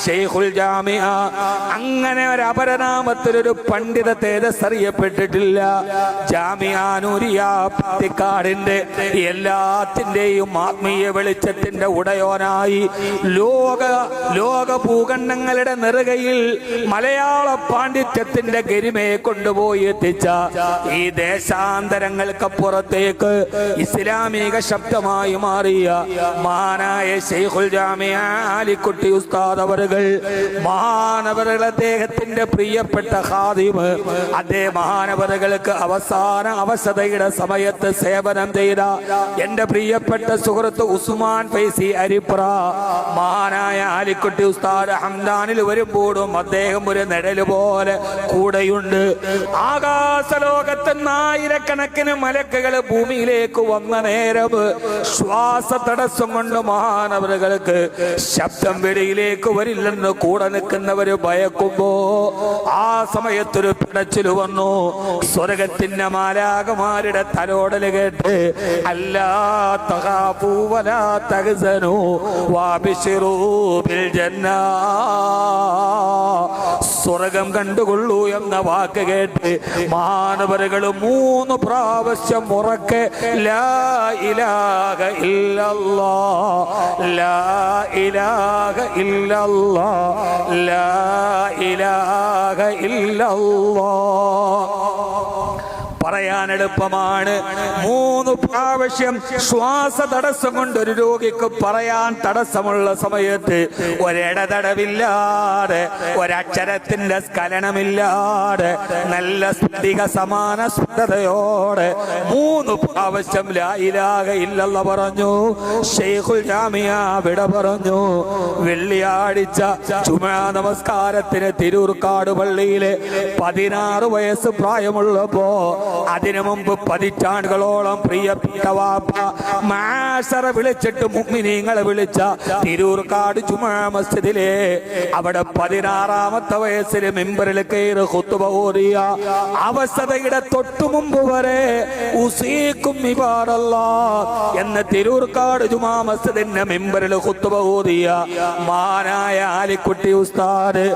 ഷെയ്ഖുൽ ജാമിഅ അങ്ങനെ ഒരു അപരനാമത്തിലൊരു പണ്ഡിത തേജസ് അറിയപ്പെട്ടിട്ടില്ല. ജാമിഅ നൂരിയ പത്തിക്കാടിന്റെ എല്ലാത്തിന്റെയും ആത്മീയ വെളിച്ചത്തിന്റെ ഉടയോനായി ലോക ഭൂഖണ്ഡങ്ങളുടെ നെറുകയിൽ മലയാള പാണ്ഡിത്യത്തിന്റെ ഗരിമയെ കൊണ്ടുപോയി എത്തിച്ച ഈ ദേശാന്തരങ്ങൾക്കപ്പുറത്തേക്ക് ഇസ്ലാമിക ശബ്ദമായി മാറിയ മഹാനായ ഷെയ്ഖുൽ ജാമിഅ ആലിക്കുട്ടി ഉസ്താദ് അവറുകൾ മഹാനവറുകൾ അദ്ദേഹത്തിന്റെ പ്രിയപ്പെട്ട ഖാദിം. അതേ മഹാനവറുകൾക്ക് അവസാന അവശതയുടെ സമയത്ത് സേവനം ചെയ്ത എന്റെ പ്രിയപ്പെട്ട സുഹൃത്ത് ഉസ്മാൻ ഫൈസി അരിപ്ര മഹാനായ ആലിക്കുട്ടി ഉസ്താദ് ഹംദാനിൽ വരുമ്പോഴും അദ്ദേഹം ഒരു നിഴല് പോലെ കൂടെയുണ്ട്. ആകാശലോകത്തുനിന്ന് ആയിരക്കണക്കിന് മലക്കുകൾ ഭൂമിയിലേക്ക് വന്ന നേരം ശ്വാസ തടസ്സം കൊണ്ട് മഹാനവറുകൾക്ക് ശബ്ദം വെളിയിലേക്ക് വരില്ലെന്ന് കൂടെ നിൽക്കുന്നവര് ഭയക്കുമ്പോ ആ സമയത്തൊരു പിടച്ചില് വന്നു. സ്വർഗത്തിന്റെ മാലാകമാരുടെ തലോടല് കേട്ട് അല്ലാ തഖാഫൂ വലാ തഹ്സനൂ വഅബ്ശിറൂ ബിൽ ജന്ന, സ്വർഗം കണ്ടുകൊള്ളൂ എന്ന വാക്ക് കേട്ട് മാനവരുകൾ 3 പ്രാവശ്യം ഉറക്കെ ലാ ഇലാഹ ഇല്ലല്ലാഹ് ലാ ഇലാഹ ഇല്ലല്ലാഹ് ലാ ഇലാഹ ഇല്ലല്ലാഹ് പറയാൻ എളുപ്പമാണ്. 3 പ്രാവശ്യം ശ്വാസ തടസ്സം കൊണ്ട് ഒരു രോഗിക്ക് പറയാൻ തടസ്സമുള്ള സമയത്ത് ഒരിടതടവില്ലാതെ ഒരക്ഷരത്തിന്റെ സ്ഖലനമില്ലാതെ നല്ല സ്ഫടിക സമാന സ്ഫുടതയോടെ 3 പ്രാവശ്യം ലാ ഇലാഹ ഇല്ലല്ലാഹ് പറഞ്ഞു. ഷെയ്ഖുൽ ജാമിഅ വിട പറഞ്ഞു. വെള്ളിയാഴ്ച ജുമുഅ നമസ്കാരത്തിന് തിരൂർക്കാട് പള്ളിയിലെ 16 വയസ്സ് പ്രായമുള്ളപ്പോ അതിനു മുമ്പ് 10 പതിറ്റാണ്ടുകളോളം പ്രിയപ്പെട്ട വാപ്പ മാസറ വിളിച്ചിട്ട് മുഅ്മിനീങ്ങളെ വിളിച്ച തിരൂർക്കാട് ജുമുഅ മസ്ജിദിലെ അവിടെ 16ാമത്തെ വയസ്സിൽ മിമ്പറിൽ കയറി ഖുത്ബ ഓതിയ അവസ്ഥയുടെ തൊട്ടു മുമ്പ് വരെ ഉസീക്കും ഇബാദല്ലാഹ് എന്ന തിരൂർക്കാട് ജുമുഅ മസ്ജിദിന്റെ മിമ്പറിൽ ഖുത്ബ ഓതിയ മഹാനായ ആലിക്കുട്ടി ഉസ്താദ്